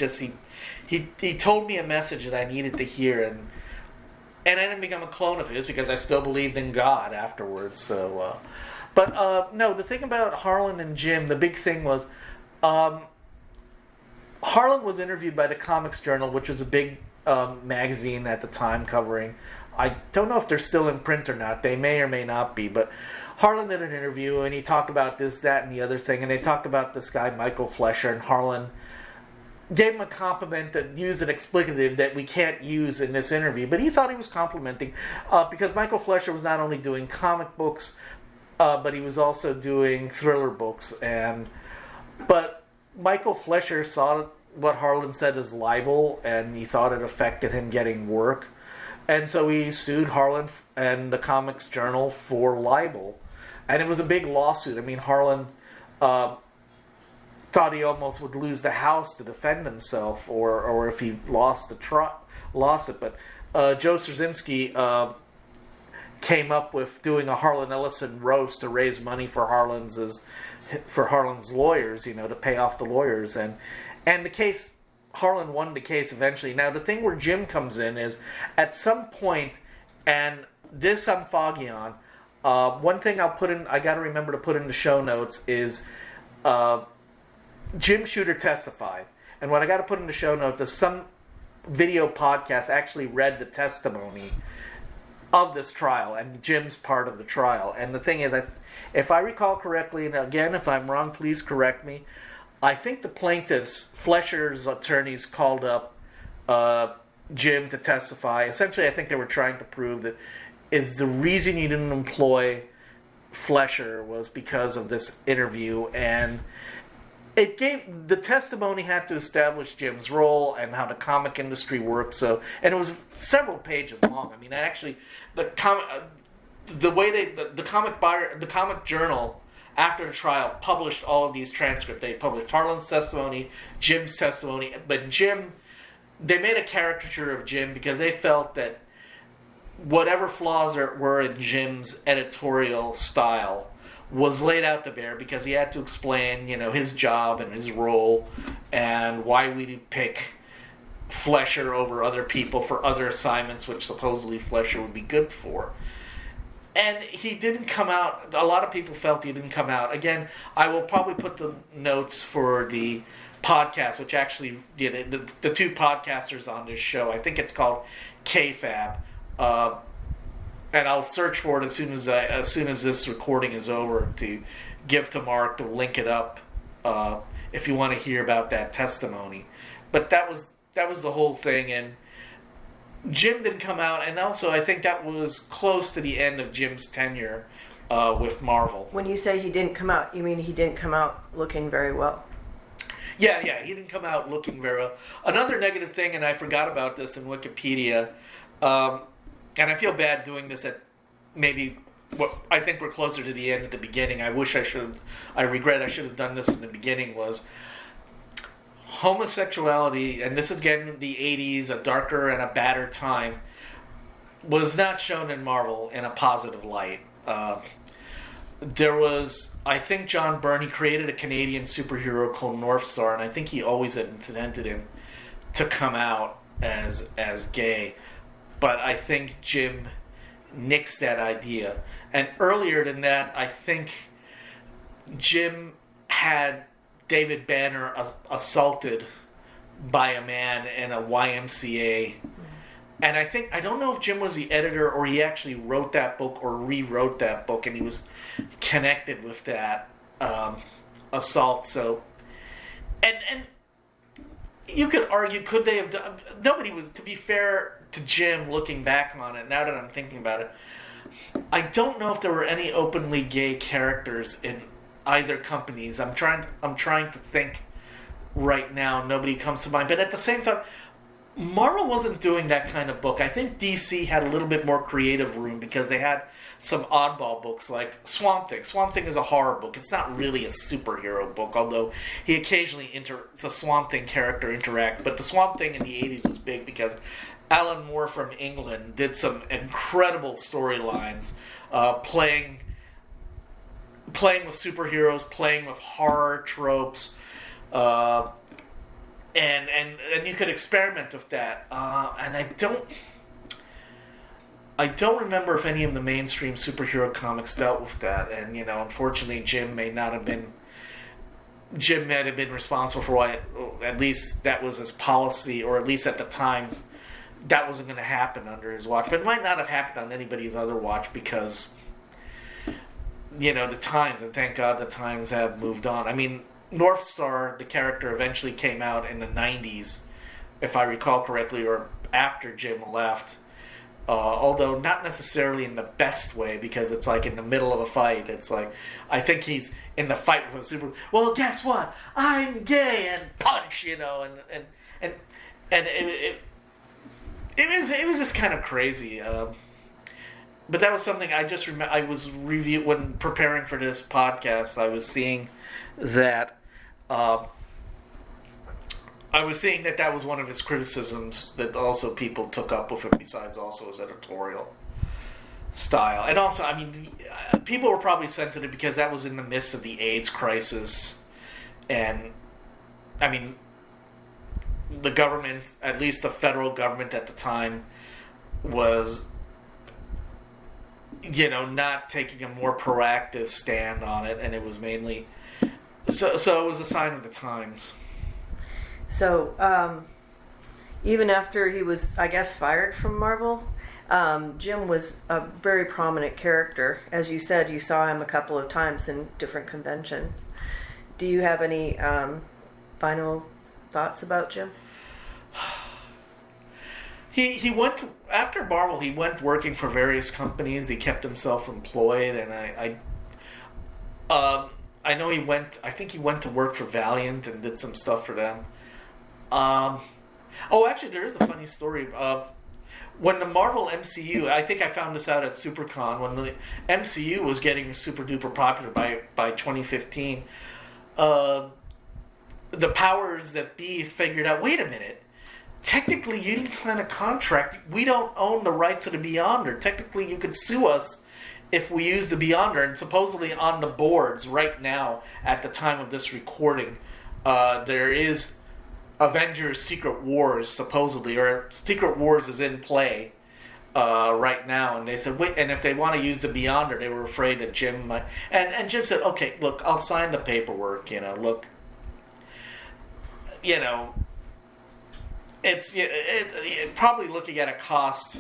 he told me a message that I needed to hear, and I didn't become a clone of his because I still believed in God afterwards. So. But no, the thing about Harlan and Jim, the big thing was, Harlan was interviewed by the Comics Journal, which was a big magazine at the time covering. I don't know if they're still in print or not. They may or may not be. But Harlan did an interview, and he talked about this, that, and the other thing. And they talked about this guy, Michael Fleischer, and Harlan gave him a compliment that used an expletive that we can't use in this interview. But he thought he was complimenting because Michael Fleischer was not only doing comic books, but he was also doing thriller books. But Michael Fleischer saw what Harlan said as libel, and he thought it affected him getting work. And so he sued Harlan and the Comics Journal for libel. And it was a big lawsuit. I mean, Harlan thought he almost would lose the house to defend himself, or if he lost it. But Joe Straczynski came up with doing a Harlan Ellison roast to raise money for Harlan's lawyers, to pay off the lawyers, and the case, Harlan won the case eventually. Now the thing where Jim comes in is, at some point, and this I'm foggy on. One thing I got to remember to put in the show notes is Jim Shooter testified, and what I got to put in the show notes is some video podcast actually read the testimony of this trial, and Jim's part of the trial. And the thing is, if I recall correctly, and again, if I'm wrong, please correct me, I think the plaintiffs, Fleischer's attorneys, called up Jim to testify. Essentially, I think they were trying to prove that is the reason you didn't employ Fleischer was because of this interview, and it gave, the testimony had to establish Jim's role and how the comic industry works. So, and it was several pages long. I mean, actually, the comic journal after the trial published all of these transcripts. They published Harlan's testimony, Jim's testimony, but they made a caricature of Jim because they felt that whatever flaws there were in Jim's editorial style was laid out to bear, because he had to explain, his job and his role, and why we did pick Fleischer over other people for other assignments, which supposedly Fleischer would be good for. And he didn't come out. A lot of people felt he didn't come out. Again, I will probably put the notes for the podcast, which actually, the two podcasters on this show, I think it's called KFAB, and I'll search for it as soon as this recording is over to give to Mark to link it up if you want to hear about that testimony. But that was the whole thing, and Jim didn't come out, and also I think that was close to the end of Jim's tenure with Marvel. When you say he didn't come out, you mean he didn't come out looking very well? Yeah, he didn't come out looking very well. Another negative thing, and I forgot about this in Wikipedia, and I feel bad doing this at maybe what I think we're closer to the end at the beginning. I regret I should have done this in the beginning, was homosexuality, and this is again the 80s, a darker and a badder time, was not shown in Marvel in a positive light. there was, I think John Byrne, he created a Canadian superhero called North Star, and I think he always had intended him to come out as gay. But I think Jim nixed that idea. And earlier than that, I think Jim had David Banner assaulted by a man in a YMCA. And I don't know if Jim was the editor or he actually wrote that book or rewrote that book, and he was connected with that assault. So, and you could argue, could they have done? Nobody was. To be fair to Jim, looking back on it, now that I'm thinking about it, I don't know if there were any openly gay characters in either companies. I'm trying to think right now. Nobody comes to mind. But at the same time, Marvel wasn't doing that kind of book. I think DC had a little bit more creative room because they had some oddball books like Swamp Thing. Swamp Thing is a horror book. It's not really a superhero book, although he occasionally the Swamp Thing character interact. But the Swamp Thing in the 80s was big because Alan Moore from England did some incredible storylines, playing with superheroes, playing with horror tropes, and you could experiment with that. And I don't remember if any of the mainstream superhero comics dealt with that. And unfortunately, Jim may have been responsible for why at least that was his policy, or at least at the time that wasn't going to happen under his watch. But it might not have happened on anybody's other watch because the times, and thank God the times have moved on. I mean, North Star, the character, eventually came out in the 90s, if I recall correctly, or after Jim left. Although not necessarily in the best way, because it's like in the middle of a fight. It's like, I think he's in the fight with a super. Well, guess what? I'm gay, and punch, and it was just kind of crazy. But that was something I just remember. I was when preparing for this podcast. I was seeing that. I was seeing that was one of his criticisms that also people took up with him, besides also his editorial style. And also, I mean, people were probably sensitive because that was in the midst of the AIDS crisis. And, I mean, the government, at least the federal government at the time, was, not taking a more proactive stand on it. And it was mainly... So it was a sign of the times. So, even after he was, I guess, fired from Marvel, Jim was a very prominent character. As you said, you saw him a couple of times in different conventions. Do you have any final thoughts about Jim? He went after Marvel. He went working for various companies. He kept himself employed, and I know he went. I think he went to work for Valiant and did some stuff for them. Actually, there is a funny story. When the Marvel MCU, I think I found this out at SuperCon, when the MCU was getting super duper popular by 2015, the powers that be figured out, wait a minute, technically you didn't sign a contract. We don't own the rights of the Beyonder. Technically you could sue us if we use the Beyonder. And supposedly on the boards right now, at the time of this recording, there is Avengers Secret Wars, supposedly, or Secret Wars is in play right now. And they said, wait, and if they want to use the Beyonder, they were afraid that Jim might. And Jim said, okay, look, I'll sign the paperwork, look. It's probably looking at a cost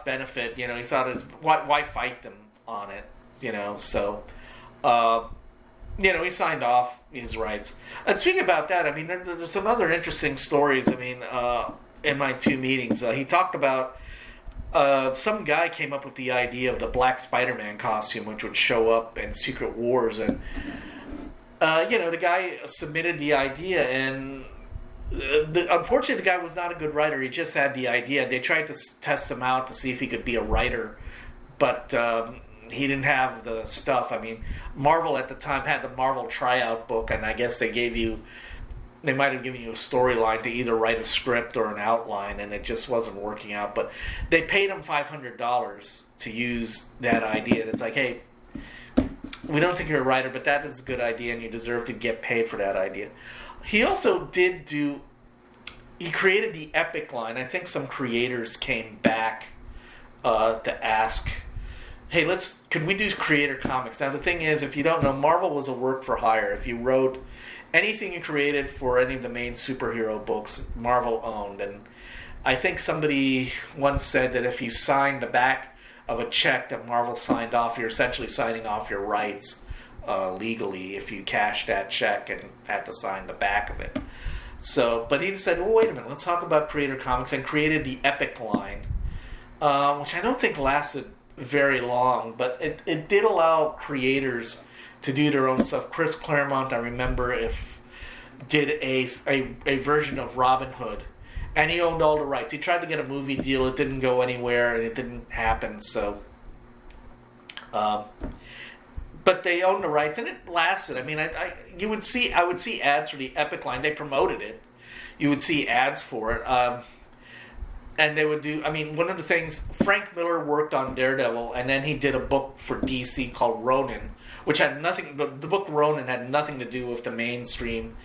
benefit. He thought it's why fight them on it, so he signed off his rights. And speaking about that, I mean, there's some other interesting stories. I mean, in my two meetings, he talked about some guy came up with the idea of the Black Spider-Man costume, which would show up in Secret Wars, and the guy submitted the idea, and unfortunately, the guy was not a good writer. He just had the idea. They tried to test him out to see if he could be a writer, but he didn't have the stuff. I mean, Marvel at the time had the Marvel tryout book, and I guess they gave you they might have given you a storyline to either write a script or an outline, and it just wasn't working out. But they paid him $500 to use that idea. And it's like, hey, we don't think you're a writer, but that is a good idea, and you deserve to get paid for that idea. He also he created the Epic line. I think some creators came back to ask, hey, could we do creator comics? Now, the thing is, if you don't know, Marvel was a work for hire. If you wrote anything you created for any of the main superhero books, Marvel owned. And I think somebody once said that if you signed the back of a check that Marvel signed off, you're essentially signing off your rights legally if you cashed that check and had to sign the back of it. So, but he said, well, wait a minute, let's talk about creator comics, and created the Epic line, which I don't think lasted very long, but it did allow creators to do their own stuff. Chris Claremont, I remember, did a version of Robin Hood, and he owned all the rights. He tried to get a movie deal, it didn't go anywhere, and it didn't happen. So, but they owned the rights, and it lasted. I mean, I would see ads for the Epic line. They promoted it. You would see ads for it. And they would do, I mean, one of the things, Frank Miller worked on Daredevil, and then he did a book for DC called Ronin, which had nothing, the book Ronin had nothing to do with the mainstream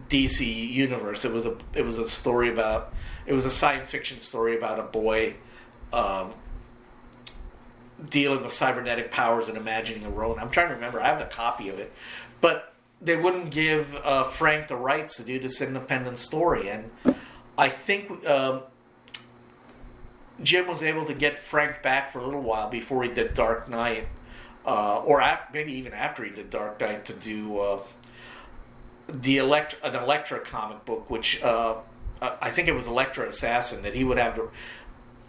DC universe. It was a story about, it was a science fiction story about a boy dealing with cybernetic powers and imagining a Ronin. I'm trying to remember, I have the copy of it. But they wouldn't give Frank the rights to do this independent story, and I think Jim was able to get Frank back for a little while before he did Dark Knight, or maybe even after he did Dark Knight, to do an Elektra comic book, which I think it was Elektra Assassin, that he would have to,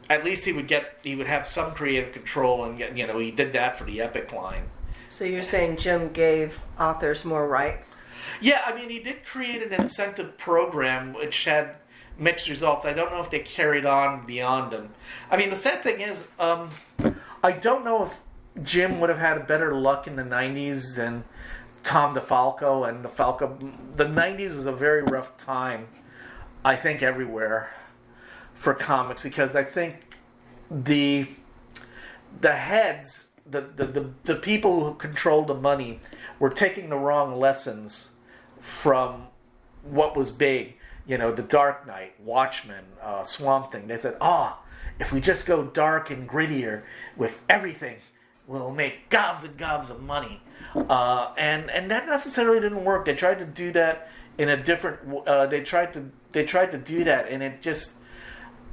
at least he would have some creative control, and get, he did that for the Epic line. So you're saying Jim gave authors more rights? Yeah, I mean, he did create an incentive program which had mixed results. I don't know if they carried on beyond them. I mean, the sad thing is, I don't know if Jim would have had better luck in the 90s than Tom DeFalco and DeFalco. The 90s was a very rough time, I think, everywhere for comics, because I think the heads, the people who controlled the money were taking the wrong lessons from what was big. The Dark Knight, Watchmen, Swamp Thing. They said, if we just go dark and grittier with everything, we'll make gobs and gobs of money. And that necessarily didn't work. They tried to do that in a different. They tried to do that, and it just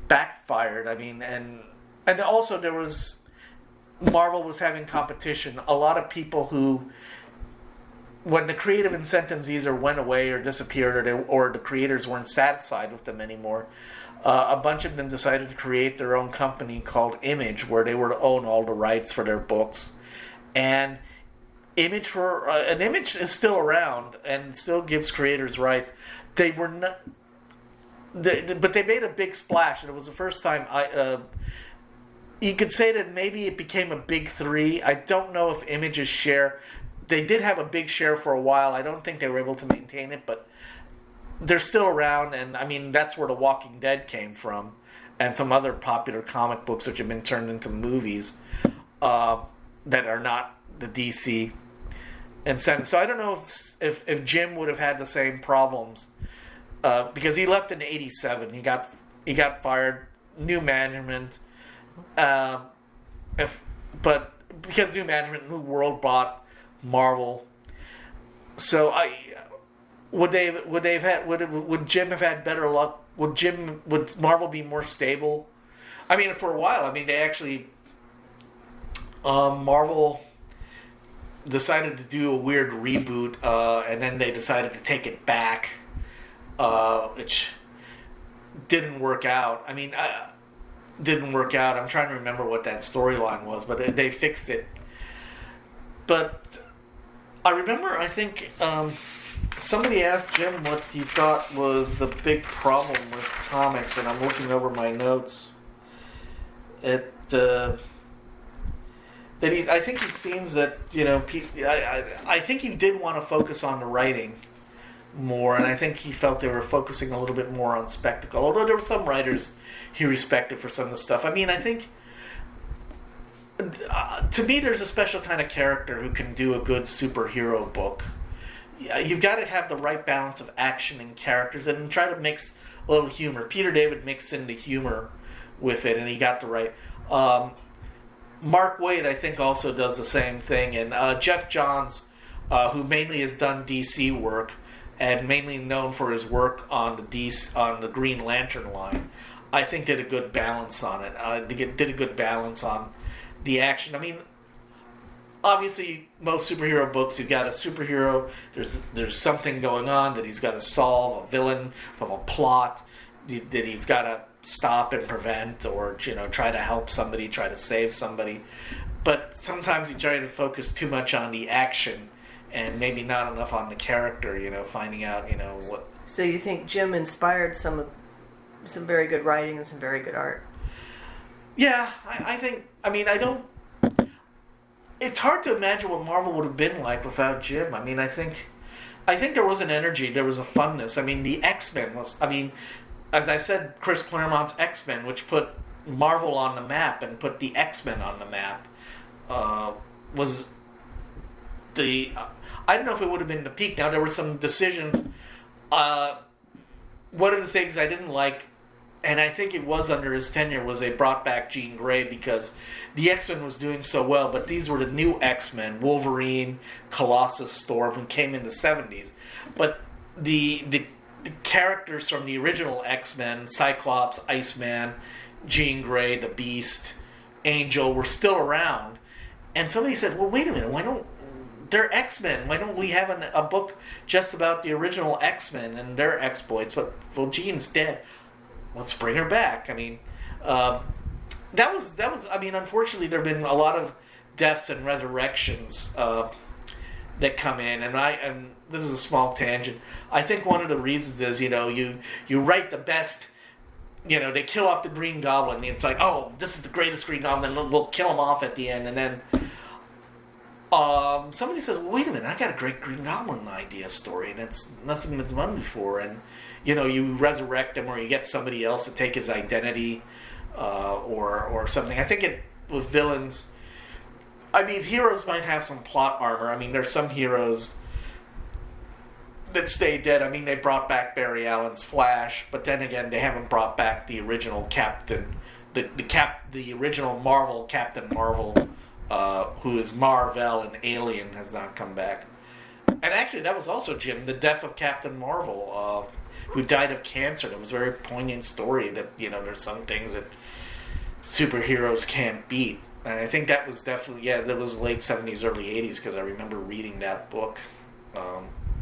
backfired. I mean, and also Marvel was having competition. A lot of people who, when the creative incentives either went away or disappeared, or the creators weren't satisfied with them anymore, a bunch of them decided to create their own company called Image, where they were to own all the rights for their books. And Image Image is still around and still gives creators rights. They were not, but they made a big splash, and it was the first time you could say that maybe it became a big three. I don't know if Image's share. They did have a big share for a while. I don't think they were able to maintain it, but they're still around, and I mean, that's where The Walking Dead came from, and some other popular comic books which have been turned into movies that are not the DC incentive. So I don't know if Jim would have had the same problems, because he left in '87. He got fired, new management, but because new management, New World bought Marvel. So would Jim have had better luck? Would Marvel be more stable? I mean, for a while, they actually Marvel decided to do a weird reboot, and then they decided to take it back, which didn't work out. Didn't work out. I'm trying to remember what that storyline was, but they fixed it. But I remember, I think somebody asked Jim what he thought was the big problem with comics, and I'm looking over my notes. I think he seems that I think he did want to focus on the writing, more, and I think he felt they were focusing a little bit more on spectacle. Although there were some writers he respected for some of the stuff. I mean, I think to me, there's a special kind of character who can do a good superhero book. You've got to have the right balance of action and characters, and try to mix a little humor. Peter David mixed in the humor with it, and he got the right. Mark Waid, I think, also does the same thing, and Jeff Johns, who mainly has done DC work and mainly known for his work on the Green Lantern line, I think did a good balance on it. Did a good balance on the action. I mean, obviously, most superhero books, you've got a superhero, there's something going on that he's got to solve, a villain from a plot that he's got to stop and prevent, or try to help somebody, try to save somebody. But sometimes you try to focus too much on the action and maybe not enough on the character, finding out, what... So you think Jim inspired some very good writing and some very good art? Yeah, I think, I don't... It's hard to imagine what Marvel would have been like without Jim. I mean, I think there was an energy, there was a funness. I mean, the X-Men was... as I said, Chris Claremont's X-Men, which put Marvel on the map and put the X-Men on the map, was the... I don't know if it would have been the peak. Now, there were some decisions. One of the things I didn't like, and I think it was under his tenure, was they brought back Jean Grey because the X-Men was doing so well, but these were the new X-Men, Wolverine, Colossus, Storm, who came in the 70s. But the characters from the original X-Men, Cyclops, Iceman, Jean Grey, the Beast, Angel, were still around. And somebody said, well, wait a minute, they're X-Men. Why don't we have a book just about the original X-Men and their exploits? But, well, Jean's dead. Let's bring her back. That was. Unfortunately, there have been a lot of deaths and resurrections that come in, and this is a small tangent. I think one of the reasons is, you write the best. They kill off the Green Goblin, and it's like, oh, this is the greatest Green Goblin, and we'll kill him off at the end, and then somebody says, well, wait a minute, I got a great Green Goblin idea story, and it's nothing that's done before, and you resurrect him, or you get somebody else to take his identity, or something. I think with villains, heroes might have some plot armor. There's some heroes that stay dead. They brought back Barry Allen's Flash, but then again, they haven't brought back the original Captain, the original Marvel Captain Marvel, who is Mar-Vell and Alien, has not come back. And actually, that was also, Jim, the death of Captain Marvel, who died of cancer. It was a very poignant story that, there's some things that superheroes can't beat. And I think that was definitely, that was late 70s, early 80s, because I remember reading that book.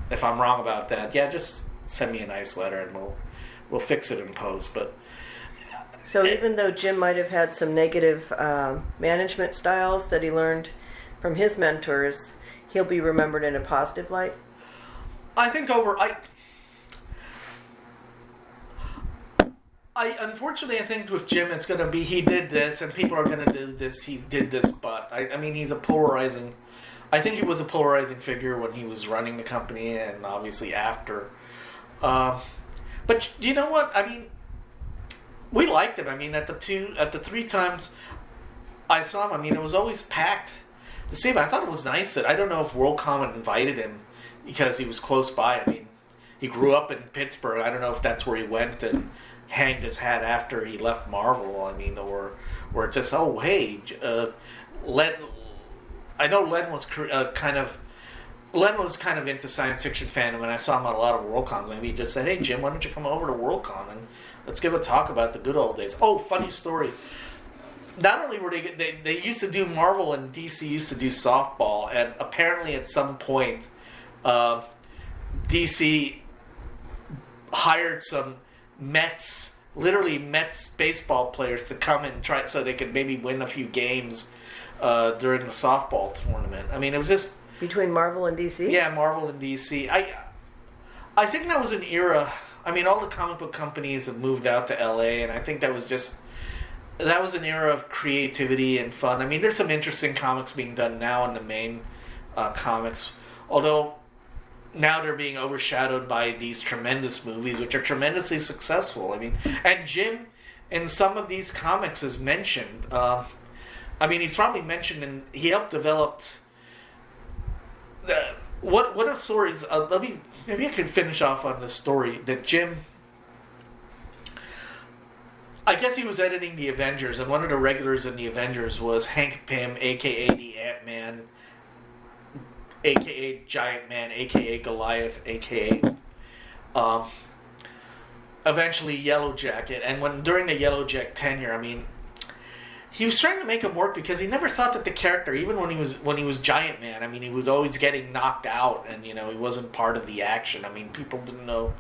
If I'm wrong about that, just send me a nice letter and we'll fix it in post. But so even though Jim might have had some negative management styles that he learned from his mentors, he'll be remembered in a positive light? I think unfortunately, I think with Jim, it's going to be he did this, and people are going to do this. He did this, but he's a polarizing. I think he was a polarizing figure when he was running the company, and obviously after. But you know what? We liked him. At the 3 times I saw him, it was always packed to see him. I thought it was nice that, I don't know if WorldCom had invited him because he was close by. He grew up in Pittsburgh. I don't know if that's where he went and hanged his hat after he left Marvel. Or it's just, oh, hey, Len. I know Len was kind of into science fiction fandom, and I saw him at a lot of WorldCons. Maybe he just said, hey, Jim, why don't you come over to WorldCon and let's give a talk about the good old days. Oh, funny story. Not only were they used to do Marvel, and DC used to do softball, and apparently at some point DC hired some Mets baseball players to come and try so they could maybe win a few games during the softball tournament. It was just... Between Marvel and DC? Yeah, Marvel and DC. I think that was an era... all the comic book companies have moved out to LA, and I think that was an era of creativity and fun. There's some interesting comics being done now in the main comics. Although, now they're being overshadowed by these tremendous movies, which are tremendously successful. I mean, and Jim, in some of these comics, is mentioned. He's probably mentioned, and he helped develop. What are stories? Maybe I can finish off on this story that Jim. I guess he was editing the Avengers, and one of the regulars in the Avengers was Hank Pym, aka the Ant-Man, aka Giant Man, aka Goliath, aka eventually Yellow Jacket. And during the Yellow Jacket tenure, he was trying to make him work because he never thought that the character, even when he was Giant Man, he was always getting knocked out, and he wasn't part of the action. People didn't know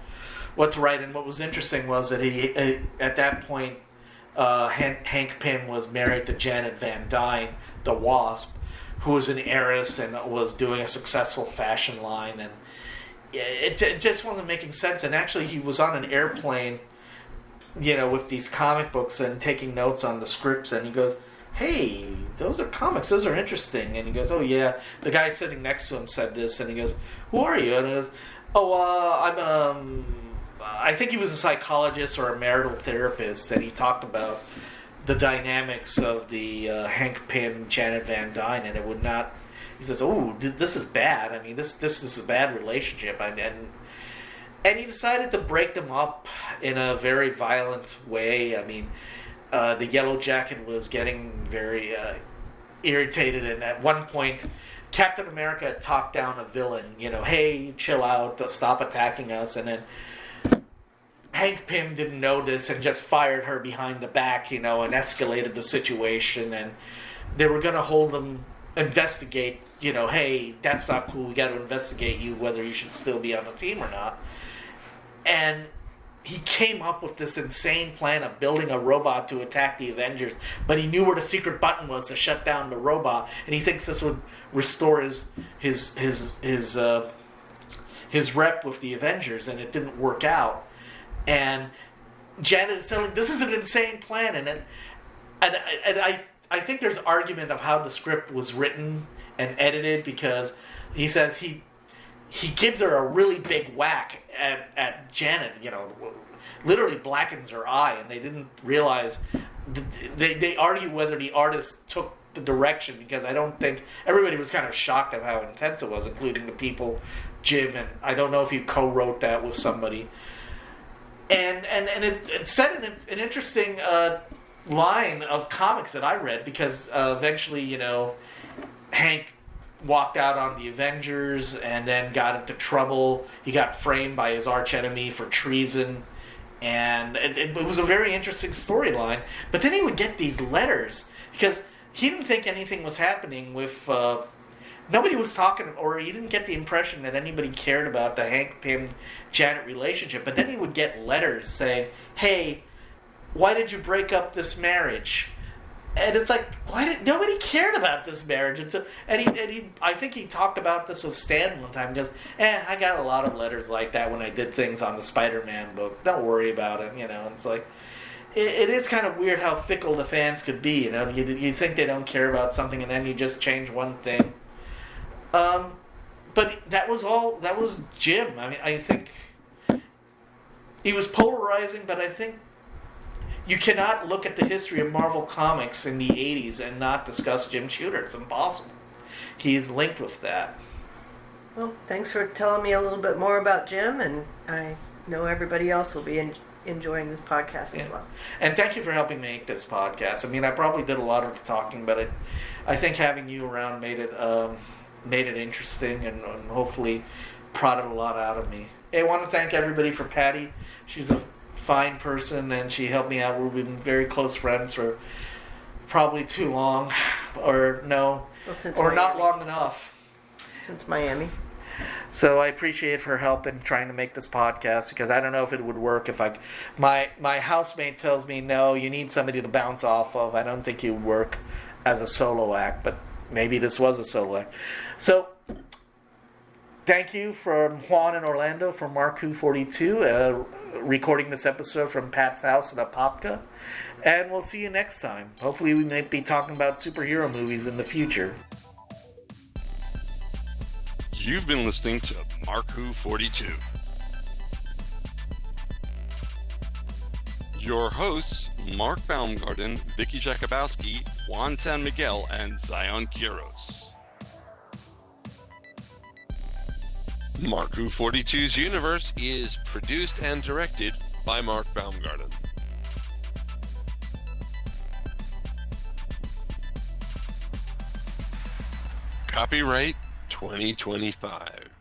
what to write. And what was interesting was that he at that point, Hank Pym was married to Janet Van Dyne, the Wasp, who was an heiress and was doing a successful fashion line, and it just wasn't making sense. And actually, he was on an airplane, with these comic books and taking notes on the scripts, and he goes, "Hey, those are comics. Those are interesting." And he goes, "Oh yeah." The guy sitting next to him said this, and he goes, "Who are you?" And he goes, I think he was a psychologist or a marital therapist, and he talked about the dynamics of the Hank Pym, Janet Van Dyne, and it would not. He says, "Oh, this is bad. This is a bad relationship," and he decided to break them up in a very violent way. The Yellow Jacket was getting very irritated, and at one point, Captain America had talked down a villain. "Hey, chill out, stop attacking us," and then Hank Pym didn't know this and just fired her behind the back, and escalated the situation. And they were going to hold them, investigate, "Hey, that's not cool. We got to investigate you, whether you should still be on the team or not." And he came up with this insane plan of building a robot to attack the Avengers, but he knew where the secret button was to shut down the robot, and he thinks this would restore his rep with the Avengers, and it didn't work out. And Janet is telling, "This is an insane plan," and I think there's argument of how the script was written and edited, because he says he gives her a really big whack at Janet, literally blackens her eye, and they didn't realize. They argue whether the artist took the direction, because I don't think everybody was kind of shocked at how intense it was, including the people, Jim, and I don't know if he co-wrote that with somebody. And it set an interesting line of comics that I read, because eventually, Hank walked out on the Avengers and then got into trouble. He got framed by his archenemy for treason, and it was a very interesting storyline. But then he would get these letters, because he didn't think anything was happening with... nobody was talking, or he didn't get the impression that anybody cared about the Hank Pym-Janet relationship. But then he would get letters saying, "Hey, why did you break up this marriage?" And it's like, nobody cared about this marriage? I think he talked about this with Stan one time. He goes, "I got a lot of letters like that when I did things on the Spider-Man book. Don't worry about it." And it's like, it is kind of weird how fickle the fans could be. You think they don't care about something, and then you just change one thing. But that was Jim. I think he was polarizing, but I think you cannot look at the history of Marvel Comics in the 80s and not discuss Jim Shooter. It's impossible. He is linked with that. Well, thanks for telling me a little bit more about Jim, and I know everybody else will be enjoying this podcast as well. And thank you for helping make this podcast. I probably did a lot of the talking, but I think having you around made it interesting, and hopefully prodded a lot out of me. I want to thank everybody for Patty. She's a fine person, and she helped me out. We've been very close friends for probably too long, or not long enough. Since Miami. So I appreciate her help in trying to make this podcast, because I don't know if it would work if my housemate tells me, "No, you need somebody to bounce off of." I don't think it would work as a solo act, but maybe this was a solo act. So, thank you from Juan in Orlando for Marku42, recording this episode from Pat's house in Apopka. And we'll see you next time. Hopefully we might be talking about superhero movies in the future. You've been listening to Mark Who 42. Your hosts, Mark Baumgarten, Vicky Jakubowski, Juan Sanmiguel, and Zion Quiros. Mark Who 42's universe is produced and directed by Mark Baumgarten. Copyright 2025.